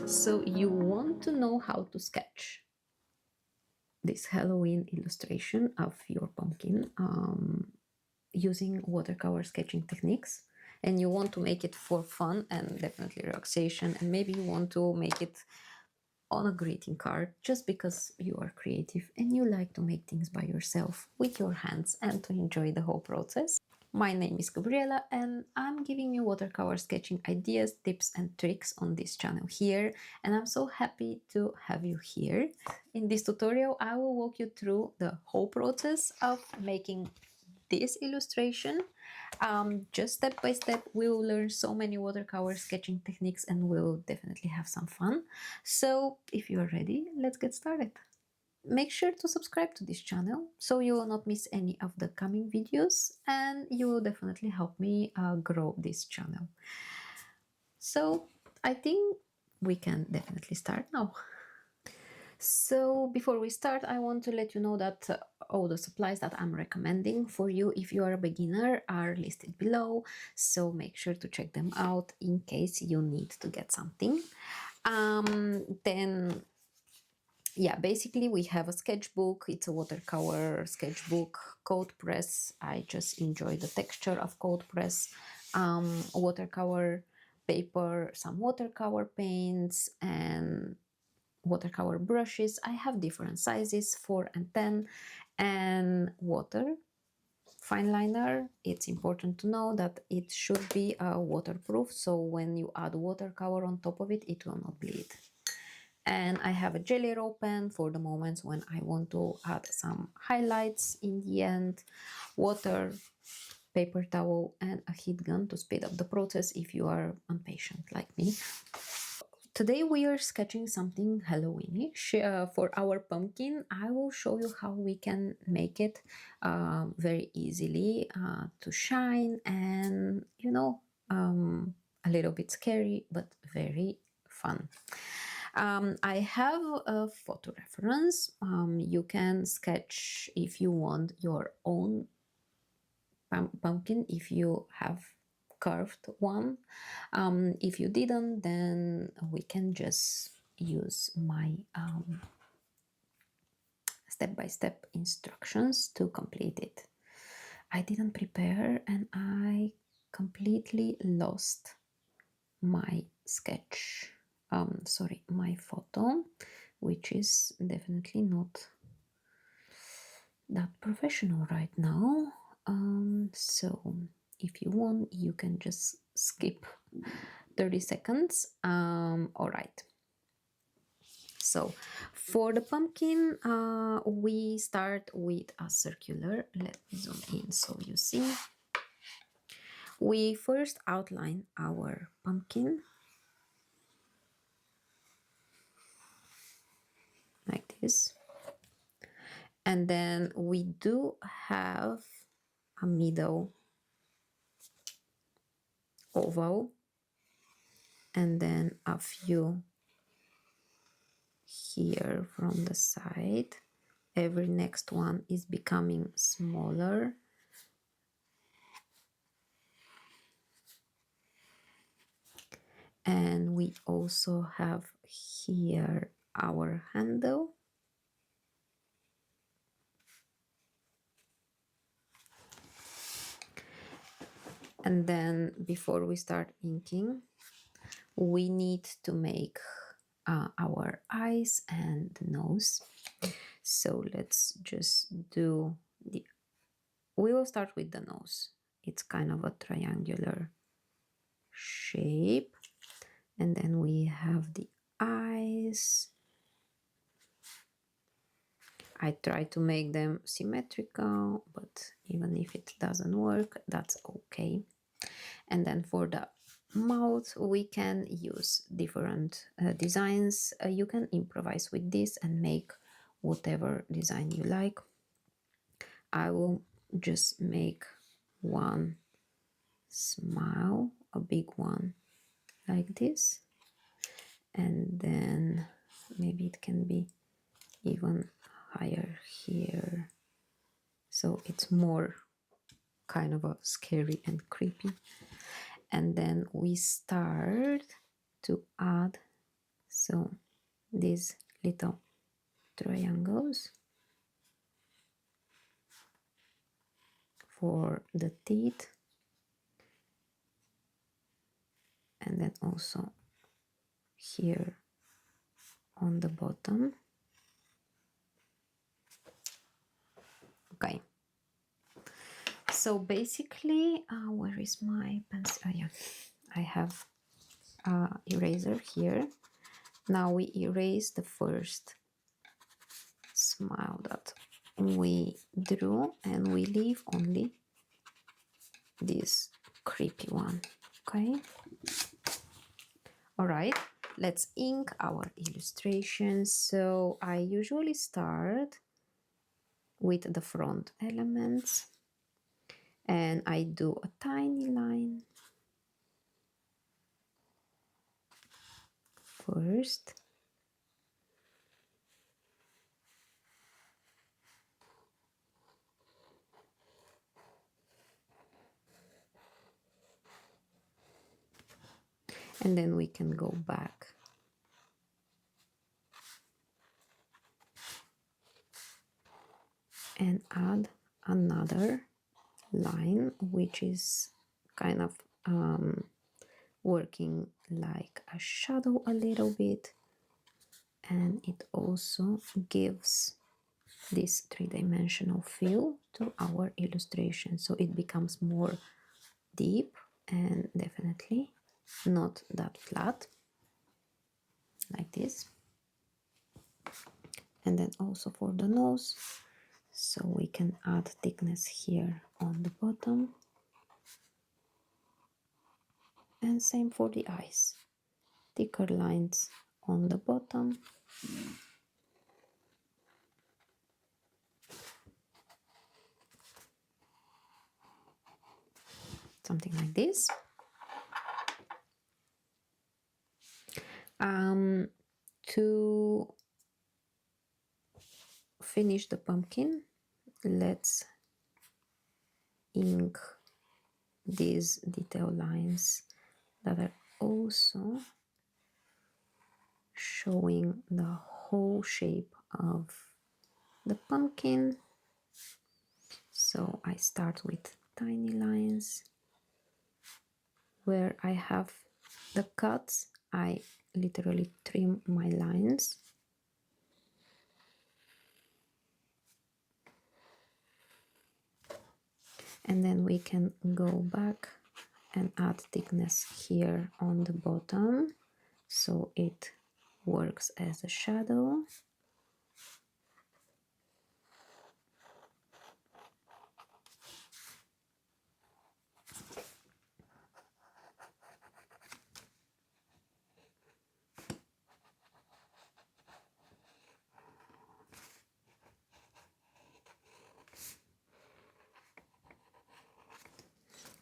So you want to know how to sketch this Halloween illustration of your pumpkin using watercolor sketching techniques, and you want to make it for fun and definitely relaxation, and maybe you want to make it on a greeting card just because you are creative and you like to make things by yourself with your hands and to enjoy the whole process. My name is Gabriela and I'm giving you watercolor sketching ideas, tips and tricks on this channel here, and I'm so happy to have you here. In this tutorial I will walk you through the whole process of making this illustration. Just step by step we will learn so many watercolor sketching techniques and we'll definitely have some fun. So if you are ready, let's get started. Make sure to subscribe to this channel so you will not miss any of the coming videos, and you will definitely help me grow this channel. So I think we can definitely start now. So before we start, I want to let you know that all the supplies that I'm recommending for you if you are a beginner are listed below, so make sure to check them out in case you need to get something. Then yeah, basically we have a sketchbook. It's a watercolor sketchbook, cold press. I just enjoy the texture of cold press. Watercolor paper, some watercolor paints and watercolor brushes. I have different sizes, 4 and 10, and water. Fineliner, it's important to know that it should be waterproof, so when you add watercolor on top of it, it will not bleed. And I have a jelly roll pen for the moments when I want to add some highlights in the end, water, paper towel, and a heat gun to speed up the process if you are impatient like me. Today we are sketching something Halloweenish for our pumpkin. I will show you how we can make it very easily to shine and, you know, a little bit scary but very fun. I have a photo reference. You can sketch if you want your own pumpkin if you have curved one. If you didn't, then we can just use my step-by-step instructions to complete it. I didn't prepare and I completely lost my sketch, my photo, which is definitely not that professional right now. So if you want, you can just skip 30 seconds. All right. So for the pumpkin, we start with a circular. Let me zoom in so you see. We first outline our pumpkin like this. And then we do have a middle oval and then a few here from the side. Every next one is becoming smaller. And we also have here our handle. And then before we start inking, we need to make our eyes and the nose. So let's just do we will start with the nose. It's kind of a triangular shape. And then we have the eyes. I try to make them symmetrical, but even if it doesn't work, that's okay. And then for the mouth, we can use different designs. You can improvise with this and make whatever design you like. I will just make one smile, a big one like this, and then maybe it can be even higher here, so it's more kind of a scary and creepy. And then we start to add So these little triangles for the teeth, and then also here on the bottom. Okay, so basically where is my pencil? Oh, yeah, I have eraser here. Now we erase the first smile that we drew, and we leave only this creepy one. Okay, all right, let's ink our illustrations. So I usually start with the front elements, and I do a tiny line first, and then we can go back and add another line, which is kind of working like a shadow a little bit, and it also gives this three-dimensional feel to our illustration, so it becomes more deep and definitely not that flat like this. And then also for the nose, so we can add thickness here on the bottom, and same for the eyes, thicker lines on the bottom, something like this. To finish the pumpkin, let's ink these detail lines that are also showing the whole shape of the pumpkin. So I start with tiny lines. Where I have the cuts, I literally trim my lines. And then we can go back and add thickness here on the bottom, so it works as a shadow.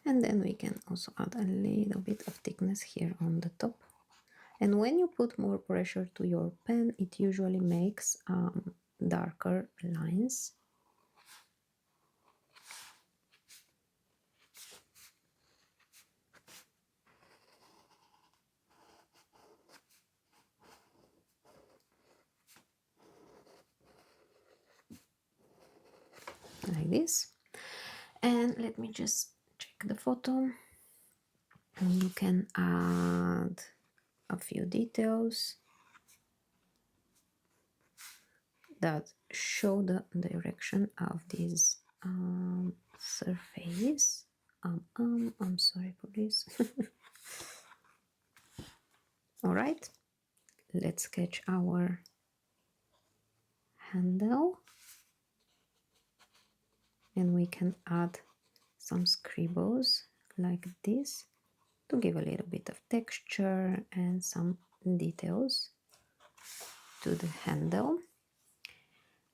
And then we can also add a little bit of thickness here on the top. And when you put more pressure to your pen, it usually makes darker lines. Like this. And let me just check the photo. And you can add a few details that show the direction of this surface. I'm sorry for this. All right, let's sketch our handle, and we can add some scribbles like this to give a little bit of texture and some details to the handle.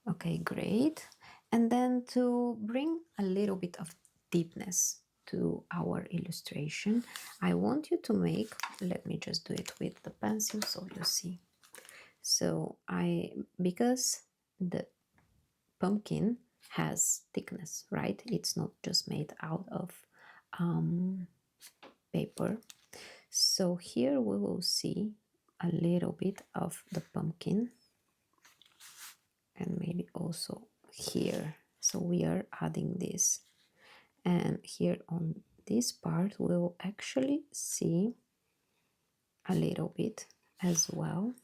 Okay, great. And then to bring a little bit of deepness to our illustration, I want you to make, let me just do it with the pencil so you see. So because the pumpkin has thickness, right? It's not just made out of paper. So here we will see a little bit of the pumpkin, and maybe also here. So we are adding this, and here on this part we'll actually see a little bit as well.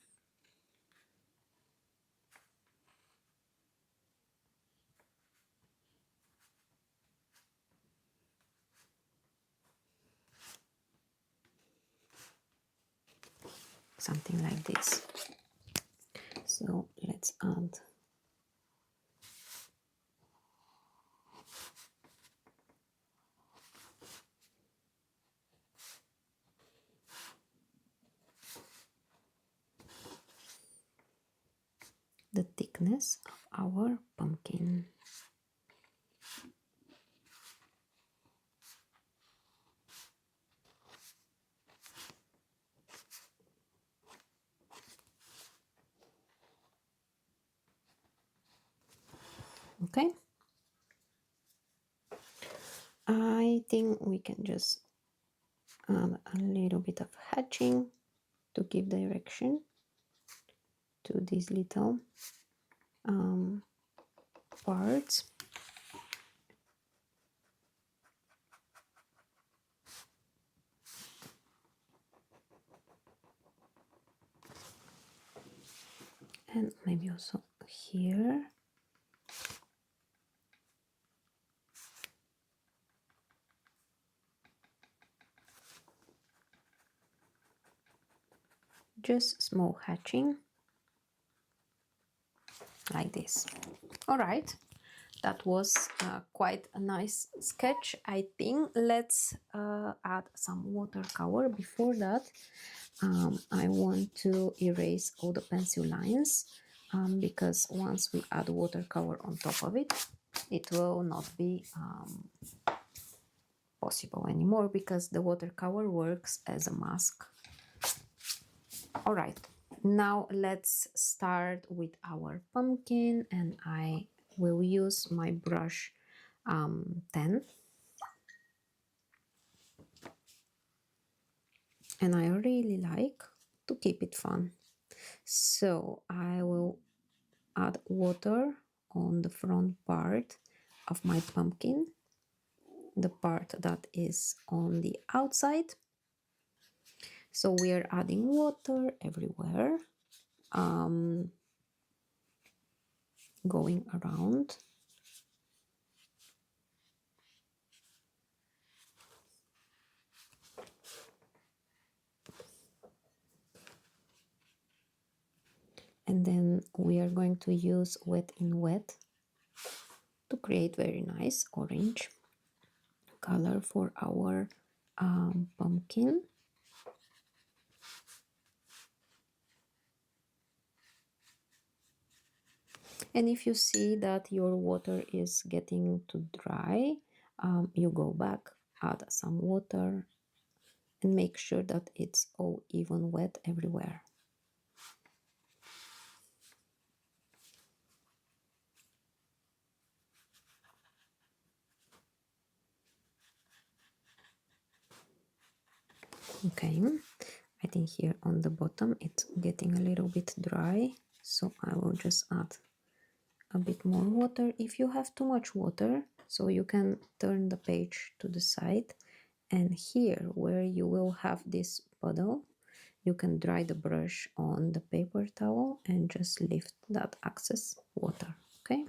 Something like this. So let's add the thickness of our pumpkin. Okay, I think we can just add a little bit of hatching to give direction to these little parts. And maybe also here. Just small hatching like this. All right, that was quite a nice sketch, I think. Let's add some watercolor. Before that, I want to erase all the pencil lines, because once we add watercolor on top of it, it will not be possible anymore, because the watercolor works as a mask. All right, now let's start with our pumpkin, and I will use my brush 10, and I really like to keep it fun. So I will add water on the front part of my pumpkin, the part that is on the outside. So we are adding water everywhere, going around. And then we are going to use wet in wet to create very nice orange color for our pumpkin. And if you see that your water is getting too dry, you go back, add some water, and make sure that it's all even wet everywhere. Okay, I think here on the bottom it's getting a little bit dry, so I will just add a bit more water if you have too much water, so you can turn the page to the side, and here where you will have this puddle, you can dry the brush on the paper towel and just lift that excess water. Okay,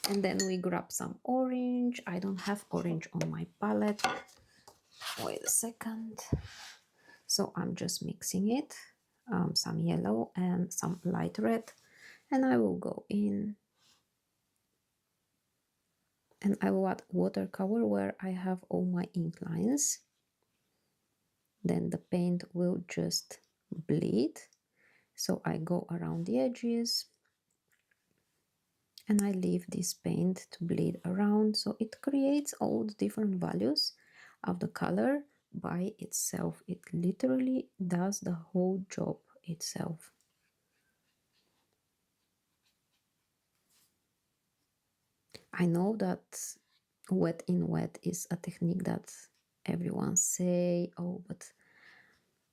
and then we grab some orange. I don't have orange on my palette, wait a second. So I'm just mixing it, some yellow and some light red, and I will go in and I will add watercolor where I have all my ink lines. Then the paint will just bleed. So I go around the edges and I leave this paint to bleed around, so it creates all the different values of the color by itself. It literally does the whole job itself. I know that wet in wet is a technique that everyone say, oh, but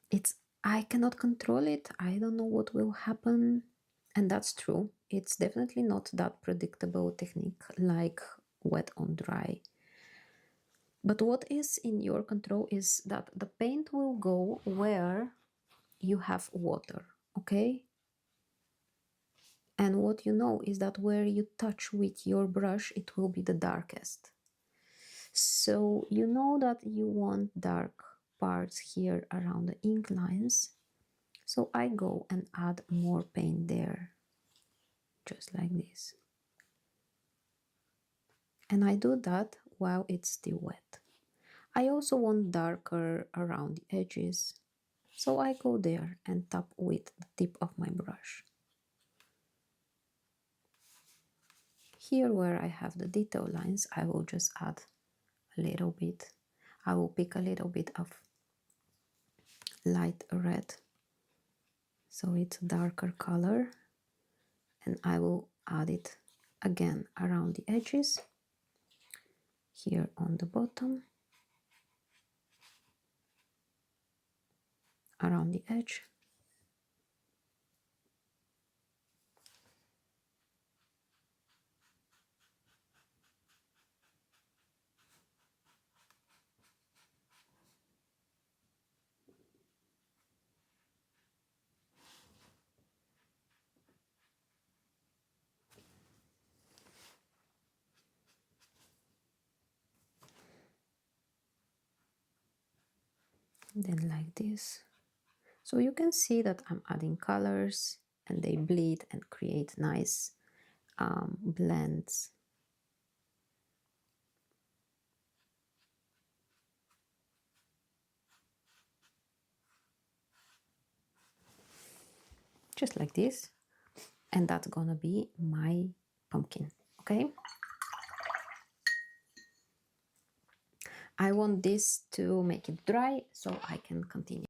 it's I cannot control it. I don't know what will happen. And that's true. It's definitely not that predictable technique like wet on dry. But what is in your control is that the paint will go where you have water, okay? And what you know is that where you touch with your brush, it will be the darkest. So you know that you want dark parts here around the ink lines. So I go and add more paint there, just like this. And I do that while it's still wet. I also want darker around the edges. So I go there and tap with the tip of my brush. Here where I have the detail lines, I will just add a little bit. I will pick a little bit of light red, so it's a darker color, and I will add it again around the edges, here on the bottom, around the edge. Then like this. So you can see that I'm adding colors and they bleed and create nice blends. Just like this. And that's gonna be my pumpkin, okay? I want this to make it dry so I can continue.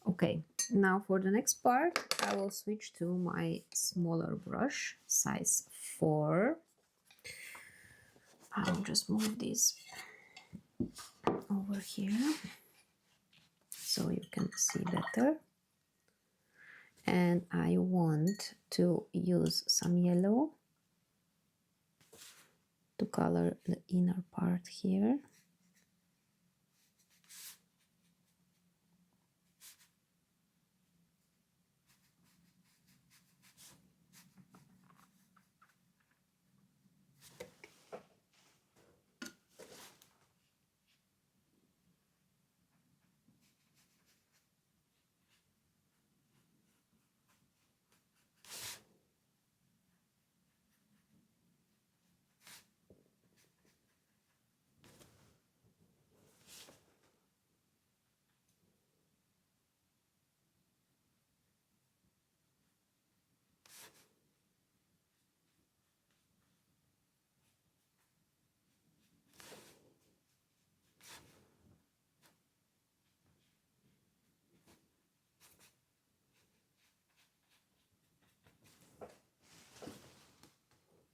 Okay, now for the next part, I will switch to my smaller brush, size 4. I'll just move this over here so you can see better. And I want to use some yellow to color the inner part here.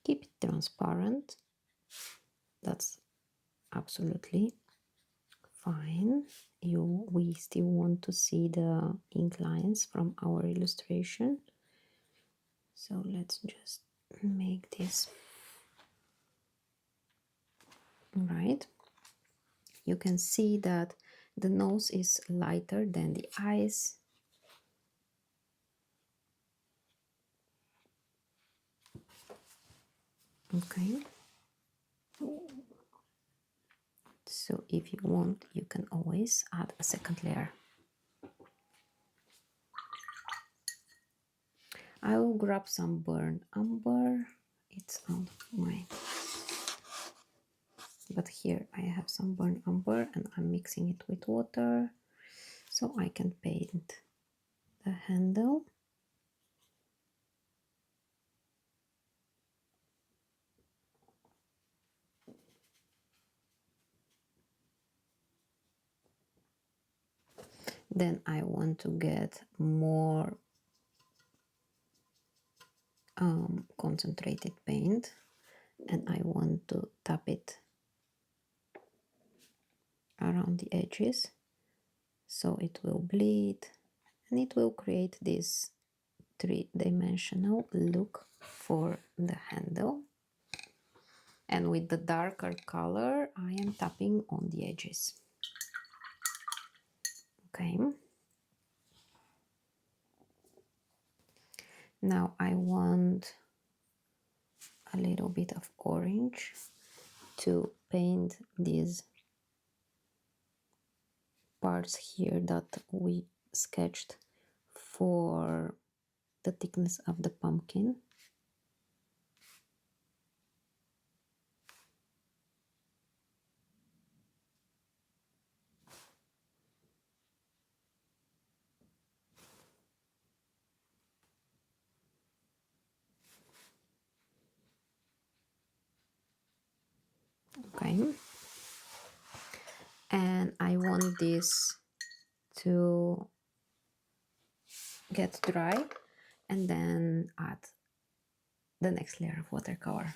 Keep it transparent. That's absolutely fine. We still want to see the ink lines from our illustration. So let's just make this right. You can see that the nose is lighter than the eyes. Okay. So if you want, you can always add a second layer. I will grab some burnt umber. It's on my... But here I have some burnt umber and I'm mixing it with water so I can paint the handle. Then I want to get more concentrated paint and I want to tap it around the edges so it will bleed and it will create this three-dimensional look for the handle. And with the darker color, I am tapping on the edges. Okay. Now I want a little bit of orange to paint these parts here that we sketched for the thickness of the pumpkin. Okay. And I want this to get dry and then add the next layer of watercolor.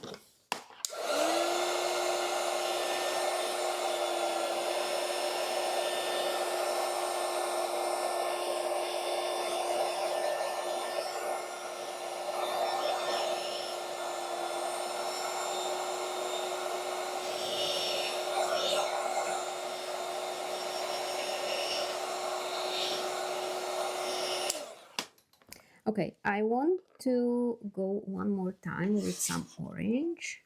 Okay, I want to go one more time with some orange.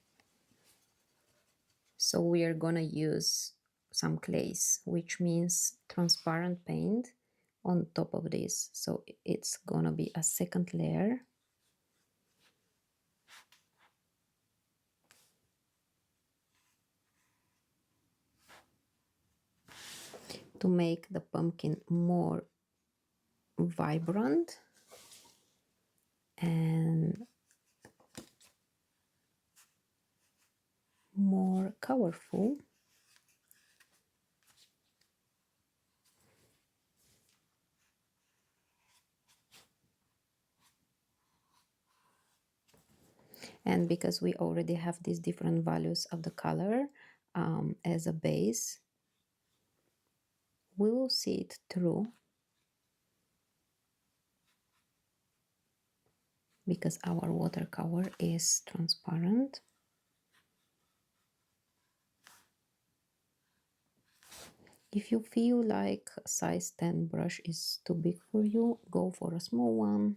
So we are gonna use some glaze, which means transparent paint on top of this. So it's gonna be a second layer. To make the pumpkin more vibrant and more colorful. And because we already have these different values of the color as a base, we will see it through because our watercolor is transparent. If you feel like a size 10 brush is too big for you, go for a small one.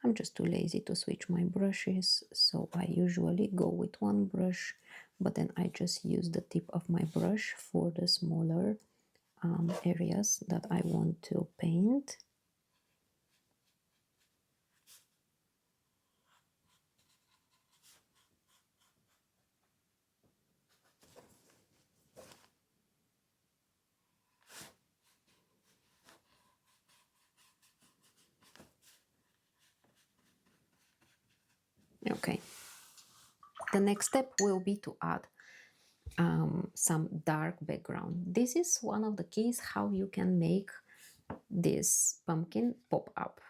I'm just too lazy to switch my brushes, so I usually go with one brush, but then I just use the tip of my brush for the smaller areas that I want to paint. Okay. The next step will be to add some dark background. This is one of the keys how you can make this pumpkin pop up.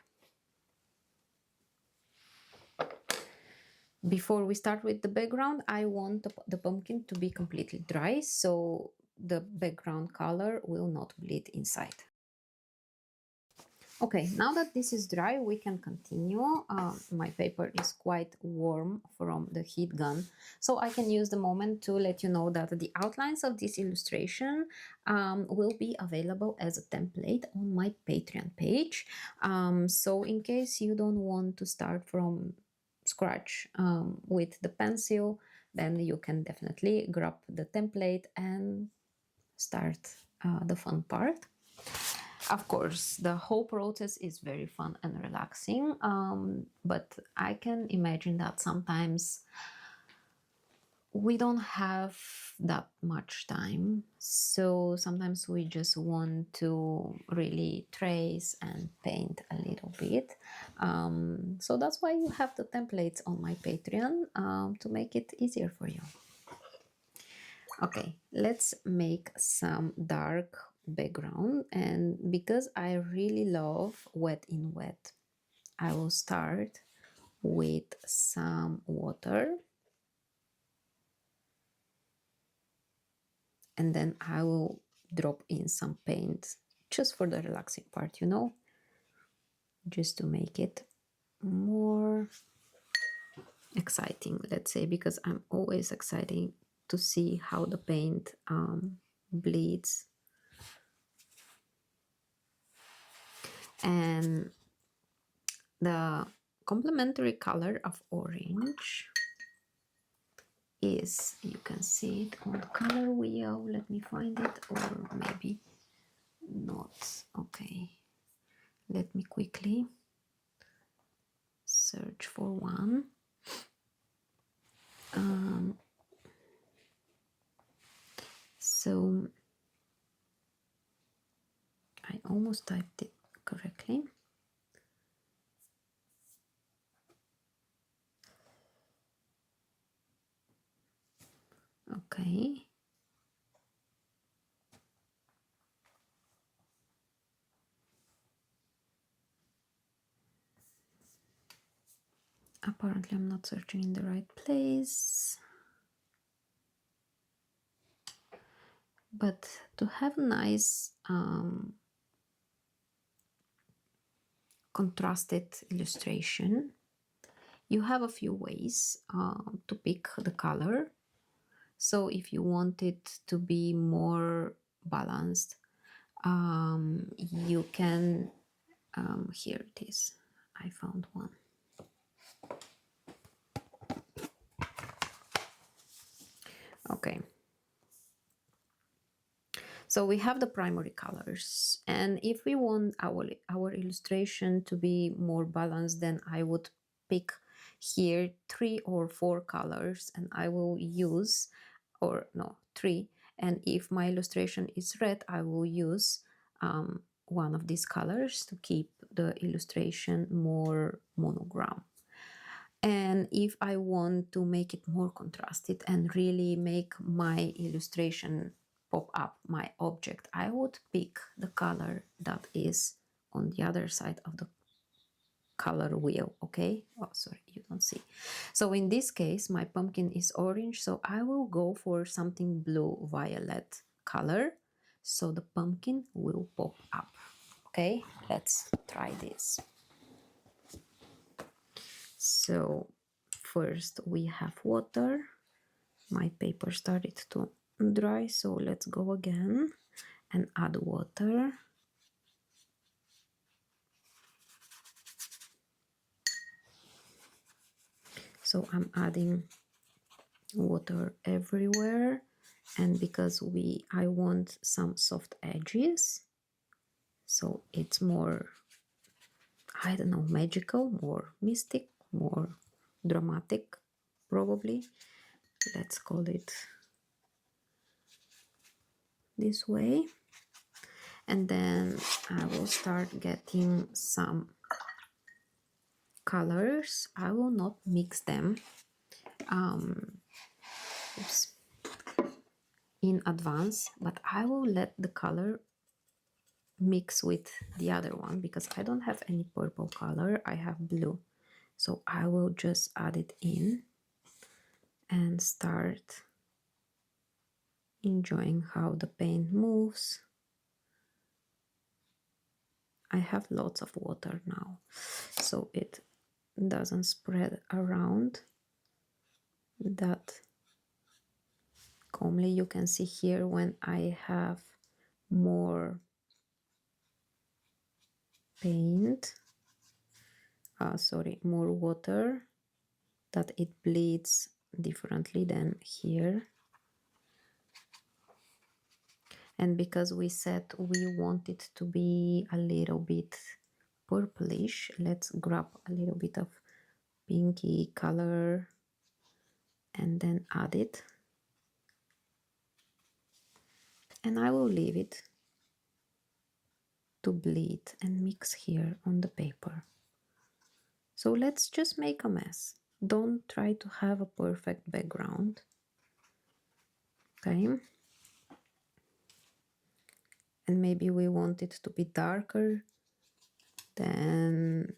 Before we start with the background, I want the pumpkin to be completely dry, so the background color will not bleed inside. Okay, now that this is dry, we can continue. My paper is quite warm from the heat gun, so I can use the moment to let you know that the outlines of this illustration will be available as a template on my Patreon page. So in case you don't want to start from scratch with the pencil, then you can definitely grab the template and start the fun part. Of course, the whole process is very fun and relaxing, but I can imagine that sometimes we don't have that much time, so sometimes we just want to really trace and paint a little bit. So that's why you have the templates on my Patreon to make it easier for you. Okay, let's make some dark background, and because I really love wet in wet, I will start with some water and then I will drop in some paint just for the relaxing part, you know, just to make it more exciting, let's say, because I'm always excited to see how the paint bleeds. And the complementary color of orange is, you can see it on the color wheel. Let me find it, or maybe not. Okay, let me quickly search for one. So I almost typed it correctly. Okay. Apparently I'm not searching in the right place. But to have nice contrasted illustration, you have a few ways to pick the color. So if you want it to be more balanced, you can, here it is, I found one. Okay. So we have the primary colors, and if we want our illustration to be more balanced, then I would pick here 3 or 4 colors, and I will use, or no, 3. And if my illustration is red, I will use one of these colors to keep the illustration more monogram. And if I want to make it more contrasted and really make my illustration pop up, my object, I would pick the color that is on the other side of the color wheel. Okay, oh sorry, you don't see. So in this case my pumpkin is orange, so I will go for something blue violet color, so the pumpkin will pop up. Okay, let's try this. So first we have water. My paper started to dry, so let's go again and add water. So I'm adding water everywhere, and because I want some soft edges, so it's more, I don't know, magical, more mystic, more dramatic, probably. Let's call it this way. And then I will start getting some colors. I will not mix them in advance, but I will let the color mix with the other one, because I don't have any purple color, I have blue. So I will just add it in and start enjoying how the paint moves. I have lots of water now, so it doesn't spread around that calmly. You can see here when I have more paint, more water, that it bleeds differently than here. And because we said we want it to be a little bit purplish, let's grab a little bit of pinky color and then add it. And I will leave it to bleed and mix here on the paper. So let's just make a mess. Don't try to have a perfect background. Okay? And maybe we want it to be darker, then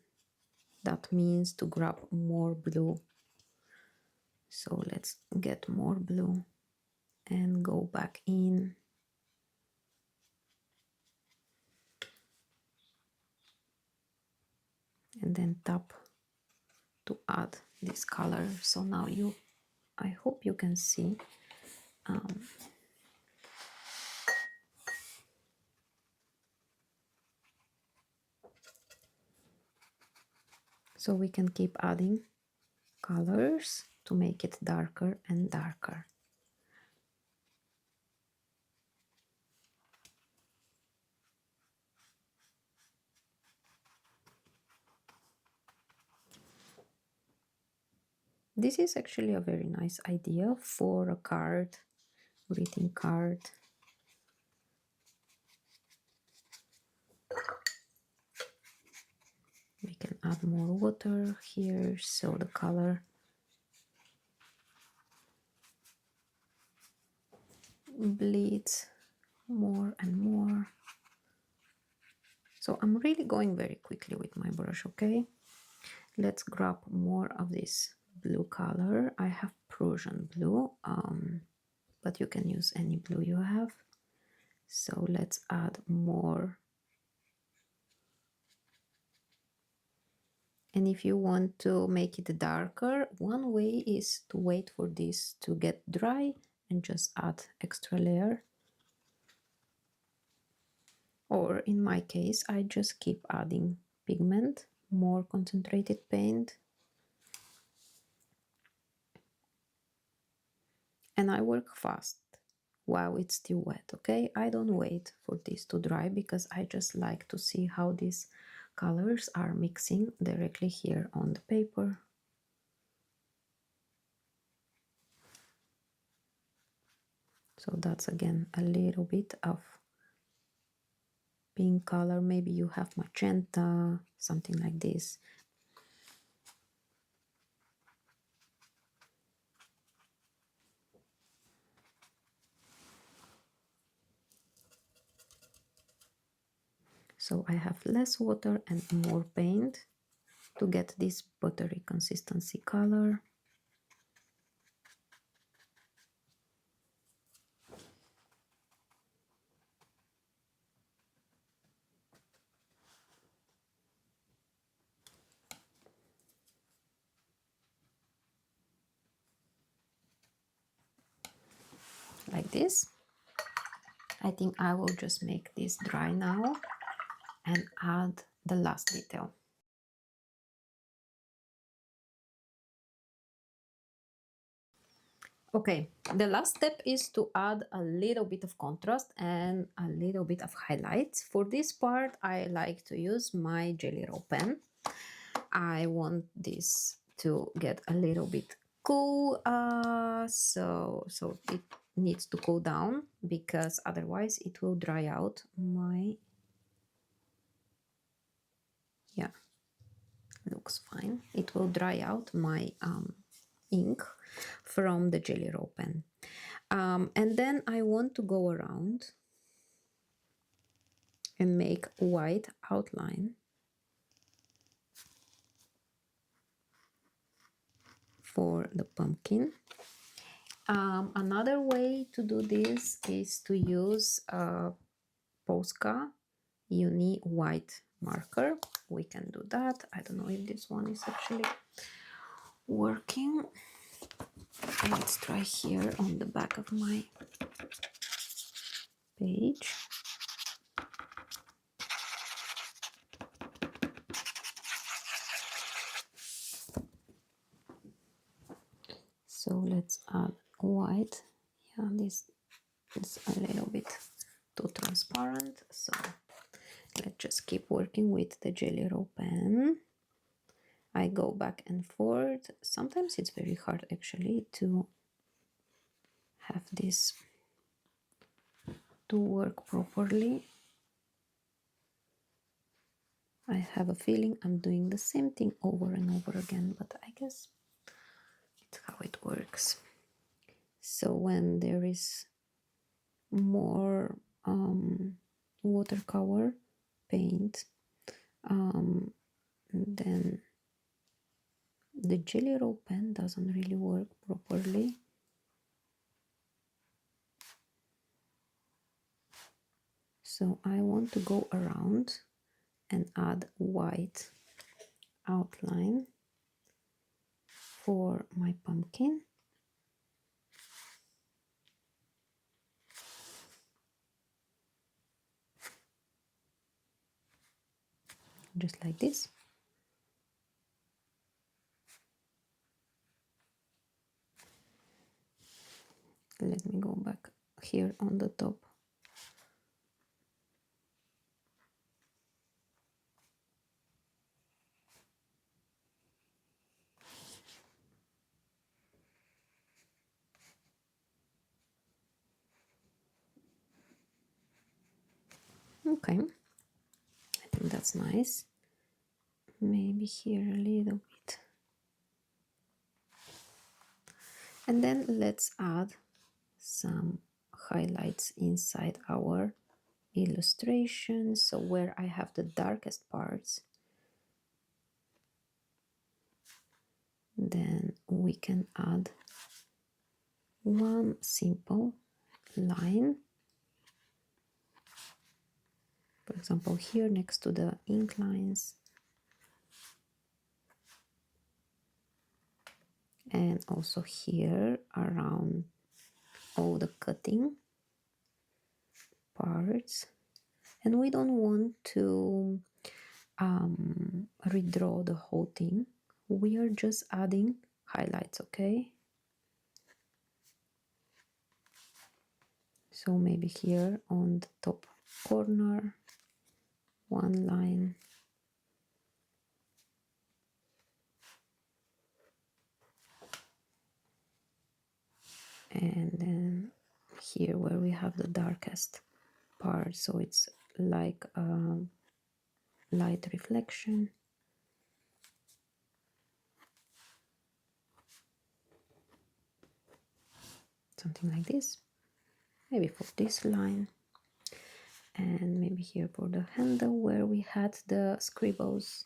that means to grab more blue. So let's get more blue and go back in. and then tap to add this color. So now I hope you can see. So we can keep adding colors to make it darker and darker. This is actually a very nice idea for a card, greeting card. We can add more water here so the color bleeds more and more. So I'm really going very quickly with my brush, okay? Let's grab more of this blue color. I have Prussian blue, but you can use any blue you have. So let's add more. And if you want to make it darker, one way is to wait for this to get dry and just add extra layer. Or in my case, I just keep adding pigment, more concentrated paint. And I work fast while it's still wet, okay? I don't wait for this to dry because I just like to see how these colors are mixing directly here on the paper. So that's again a little bit of pink color. Maybe you have magenta, something like this. So I have less water and more paint to get this buttery consistency color. Like this. I think I will just make this dry now and add the last detail. Okay, the last step is to add a little bit of contrast and a little bit of highlights. For this part, I like to use my Jelly Roll pen. I want this to get a little bit cool, so it needs to cool down because otherwise it will dry out my, yeah, looks fine. It will dry out my ink from the Jelly Roll pen. And then I want to go around and make white outline for the pumpkin. Another way to do this is to use a Posca Uni white marker. We can do that. I don't know if this one is actually working. Let's try here on the back of my page. So let's add white. Yeah, this is a little bit too transparent, so let's just keep working with the Jelly Roll pen. I go back and forth. Sometimes it's very hard actually to have this to work properly. I have a feeling I'm doing the same thing over and over again, but I guess it's how it works. So when there is more watercolor paint, then the Jelly Roll pen doesn't really work properly. So I want to go around and add white outline for my pumpkin. Just like this. Let me go back here on the top. Okay, I think that's nice. Maybe here a little bit. And then let's add some highlights inside our illustration. So where I have the darkest parts, then we can add one simple line. For example, here next to the ink lines. And also here around all the cutting parts. And we don't want to redraw the whole thing. We are just adding highlights, okay? So maybe here on the top corner, one line. And then here where we have the darkest part, so it's like a light reflection. Something like this. Maybe for this line. And maybe here for the handle where we had the scribbles.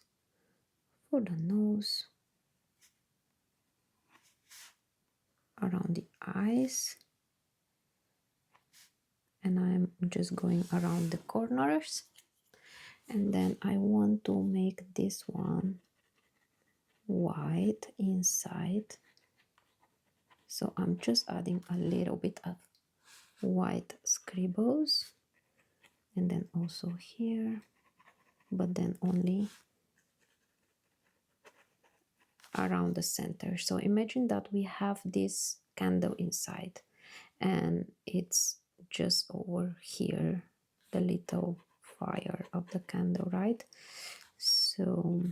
For the nose. Around the eyes. And I'm just going around the corners. And then I want to make this one white inside. So I'm just adding a little bit of white scribbles. And then also here, but then only around the center. So imagine that we have this candle inside and it's just over here, the little fire of the candle, right? So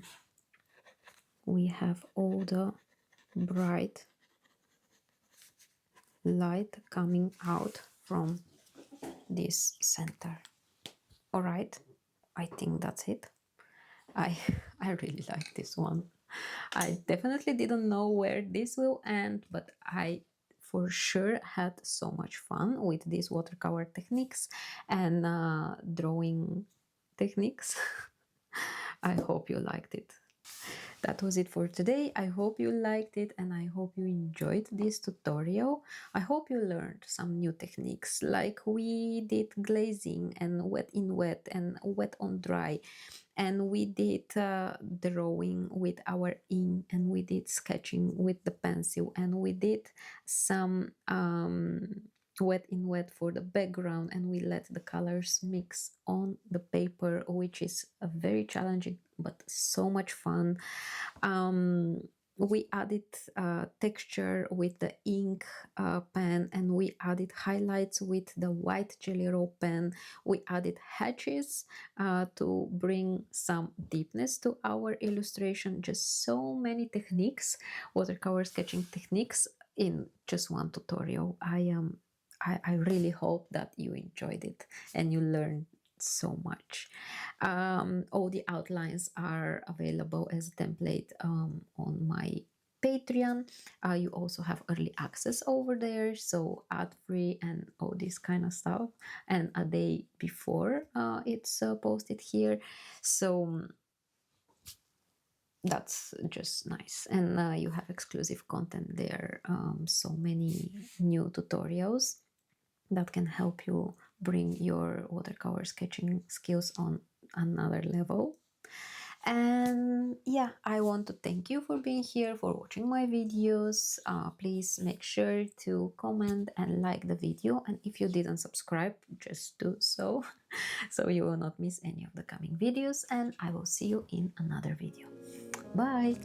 we have all the bright light coming out from this center. All right, I think that's it. I really like this one. I definitely didn't know where this will end, but I for sure had so much fun with these watercolor techniques and drawing techniques. I hope you liked it. That was it for today. I hope you liked it and I hope you enjoyed this tutorial. I hope you learned some new techniques like we did glazing and wet in wet and wet on dry. And we did drawing with our ink and we did sketching with the pencil and we did some wet in wet for the background and we let the colors mix on the paper, which is a very challenging but so much fun. We added texture with the ink pen and we added highlights with the white Jelly Roll pen. We added hatches to bring some deepness to our illustration. Just so many techniques, watercolor sketching techniques in just one tutorial. I really hope that you enjoyed it and you learned so much. All the outlines are available as a template on my Patreon. You also have early access over there, so ad-free and all this kind of stuff, and a day before it's posted here. So that's just nice, and you have exclusive content there. So many new tutorials that can help you bring your watercolor sketching skills on another level. And yeah, I want to thank you for being here, for watching my videos. Please make sure to comment and like the video, and if you didn't subscribe, just do so so you will not miss any of the coming videos, and I will see you in another video. Bye.